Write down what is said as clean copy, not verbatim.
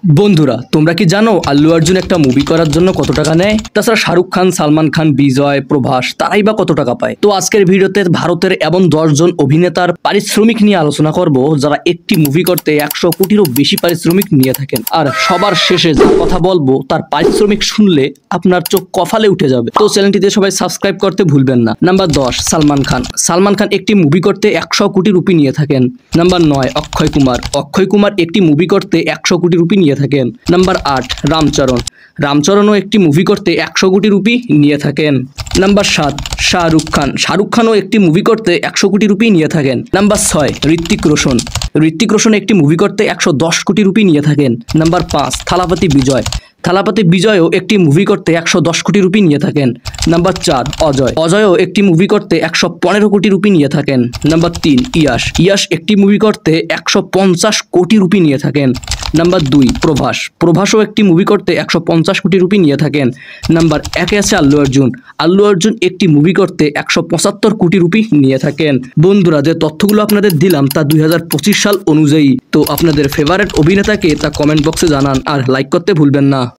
বন্ধুরা তোমরা কি জানো আল্লু অর্জুন একটা মুভি করার জন্য কত টাকা নেয়? তাছাড়া শাহরুখ খান, সালমান খান, বিজয়, প্রভাস তারাই বা কত টাকা পায়? তো আজকের ভিডিওতে ভারতের এমন 10 জন অভিনেতার পারিশ্রমিক নিয়ে আলোচনা করব যারা একটি মুভি করতে 100 কোটিরও বেশি পারিশ্রমিক নিয়ে থাকেন। আর সবার শেষে যা কথা বলবো তার পারিশ্রমিক শুনলে আপনার চোখ কপালে উঠে যাবে। তো চ্যানেলটিতে সবাই সাবস্ক্রাইব করতে ভুলবেন না। নাম্বার 10 সালমান খান। সালমান খান একটি মুভি করতে 100 কোটি রুপি নিয়ে থাকেন। নাম্বার 9 অক্ষয় কুমার। অক্ষয় কুমার একটি মুভি করতে 100 কোটি রুপি নিয়ে থাকেন। নাম্বার 8 রামচরণ। রামচরণও একটি মুভি করতে 100 কোটি রুপি নিয়ে থাকেন। নাম্বার 7 শাহরুখ খান। শাহরুখ খানও একটি মুভি করতে 100 কোটি রুপি নিয়ে থাকেন। নাম্বার 6 ঋত্বিক রোশন। ঋত্বিক রোশন একটি মুভি করতে 110 কোটি রুপি নিয়ে থাকেন। নাম্বার 5 থালাপতি বিজয়। থালাপতি বিজয়ও একটি মুভি করতে 110 কোটি রুপি নিয়ে থাকেন। নাম্বার 4 অজয়। অজয়ও একটি মুভি করতে 115 কোটি রুপি নিয়ে থাকেন। নাম্বার 3 ইয়াশ। ইয়াশ একটি মুভি করতে 150 কোটি রুপি নিয়ে থাকেন। নাম্বার 2 প্রভাস। প্রভাসও একটি মুভি করতে 150 কোটি রুপি নিয়ে থাকেন। নাম্বার 1 আছে আল্লু অর্জুন। আল্লু অর্জুন একটি মুভি করতে 175 কোটি রুপি নিয়ে থাকেন। বন্ধুরা যে তথ্যগুলো আপনাদের দিলাম তা 2025 সাল অনুযায়ী। তো আপনাদের ফেভারিট অভিনেতাকে তা কমেন্ট বক্সে জানান আর লাইক করতে ভুলবেন না।